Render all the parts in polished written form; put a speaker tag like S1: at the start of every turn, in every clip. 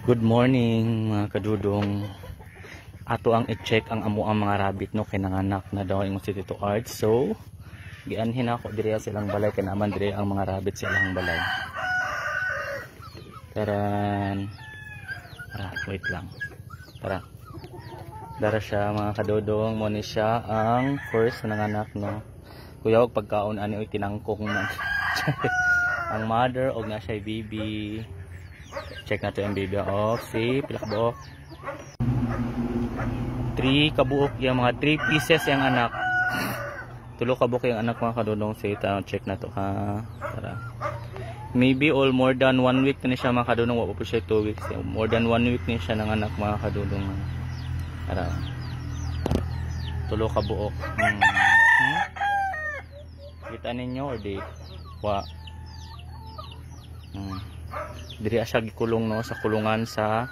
S1: Good morning mga kadudong. Ato ang i-check ang amo ang mga rabbit no kay nanganak na daw ang si Tito Art. So gianhin ako diri silang balay kay naman diri ang mga rabbit silang balay. Taran. Wait lang. Tara. Dara siya mga kadudong, mo ni siya ang first na nanganak no. Kuya og pagkaon ani oy tinangkong man. Ang mother og na siya baby. Check na to yung baby of si pilakbuok. 3 kabuok yung mga 3 pieces yung anak. 3 kabuok yung anak mga kadudong si check na to ha. Tara. Maybe all more than 1 week na siya mga kadudong. Wala po siya 2 weeks. More than 1 week na siya ng anak mga kadudong. Tara. 3 kabuok. Kita ninyo or di? Wa. Diri siya gikulong no sa kulungan sa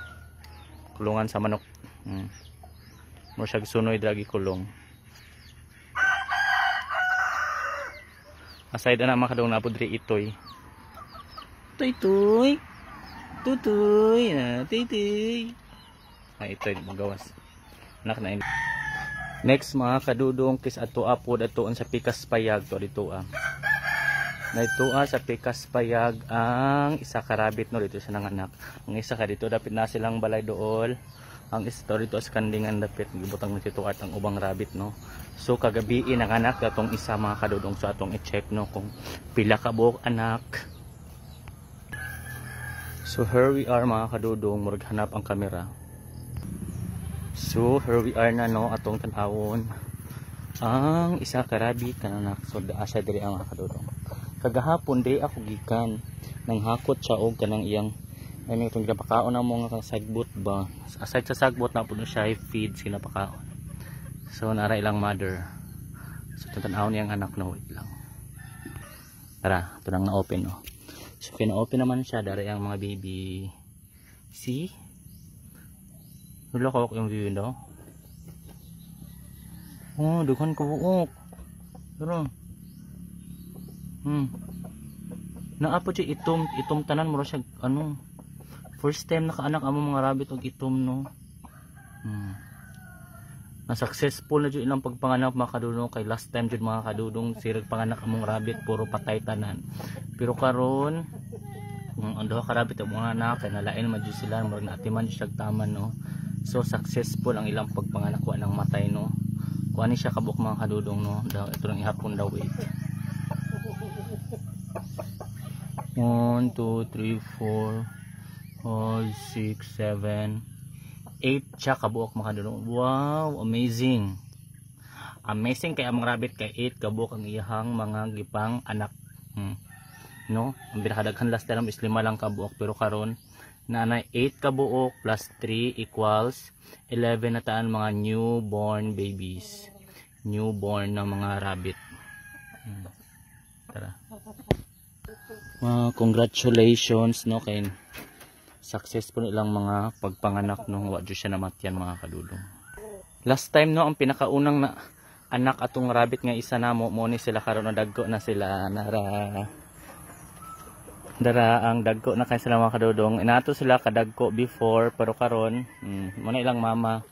S1: manok. Mo siya gisunoy dira gikulong. Aside na makadong na pud diri itoy. Toy. Tutoy na titi. Ay itoy magawas. Anak na ini. Next mga kadudong kis ato apod atoon sa pikas payag to dito Naituan sa pikas payag ang isa ka rabbit no dito sa nanganak. Ang isa ka dito dapit na silang balay dool. Ang isa dito sa kandingan dapit gibutang ni Tito Art ang ubang rabbit no. So kagabi nanganak atong isa mga kadudong so atong i-check no kung pila ka buok anak. So here we are mga kadudong, murag hanap ang kamera. So here we are na no atong tan-awon ang isa ka rabbit kananak. So asa diri ang mga kadudong. Kagahapon day ako gikan nang hakot siya og kanang iyang ano itong ginapakaon na mo nga sagbot ba. Aside sa sagbot na po siya feed sinapakaon. So nara ilang mother. So tan-awon niyang anak no wait lang. Tara, ito nang na-open no. So kina-open naman siya dari ang mga baby. See? Nulakok yung view no. Oh, dughan ko buok. Pero Naapo siya itom tanan mo siya ano. First time nakaanak amo mga rabbit og itom no. Na successful na jud ilang pagpanganak mga kadudong kay last time jud mga kadudong sirag panganak among rabbit puro patay tanan. Pero karon ang duha ka rabbit og mga anak kay nalain man jud sila murag naatiman jud siya taman no. So successful ang ilang pagpanganak wa nang matay no. Kuani siya kabuk mga kadudong no. Ito lang ihapon daw wait. 1, 2, 3, 4, 5, 6, 7, 8 siya kabuok mga kadudong. Wow, amazing. Amazing kay among rabbit kay 8 kabuok ang iyang mga gipang anak. No, ang binakadaghan last time is 5 lang kabuok pero karon nanay 8 kabuok plus 3 equals 11 na taan mga newborn babies. Newborn na mga rabbit. Tara. Congratulations no kay successful ilang mga pagpanganak no wa jud siya namatyan mga kadudong. Last time no ang pinakaunang na anak atong rabbit nga isa na mo ni sila karon na dagko na sila dara ang dagko na kay sila mga kadudong. Inato sila kadagko before pero karon mo na ilang mama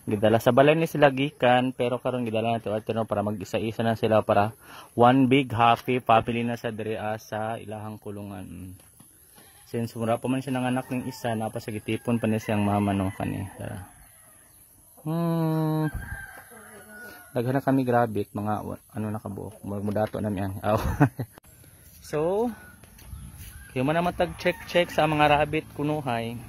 S1: gidala sa balay ni sila gikan pero karon gidala nato at para mag-isa-isa na sila para one big happy family na sa diri sa ilahang kulungan. Since mura pa man siya ng anak ng isa napa sa gitipon pa niya siyang mama no kani. Daghan na kami rabbit mga ano nakabuok mudato na miyan. So kayo man naman tag check sa mga rabbit kunuhay.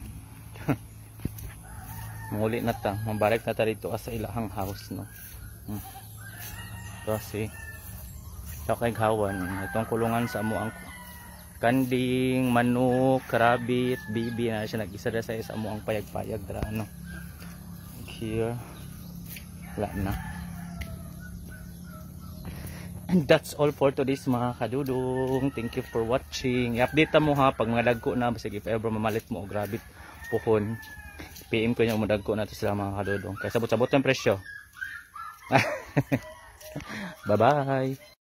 S1: Muli na ta, mabalik na ta dito sa ilahang house no. Kasi sa kay gawan itong kulungan sa amo ang kanding, manok, rabbit, bibi na siya nag-isa sa isa amo ang payag-payag dra no. Here. Wala na. And that's all for today's mga kadudong. Thank you for watching. I-update mo ha pag mga dagko na sige if ever mamalit mo og rabbit puhon. PM ko yung umudagko na ito sila mga kadudong. Kaya sabot-sabot yung presyo. Bye bye.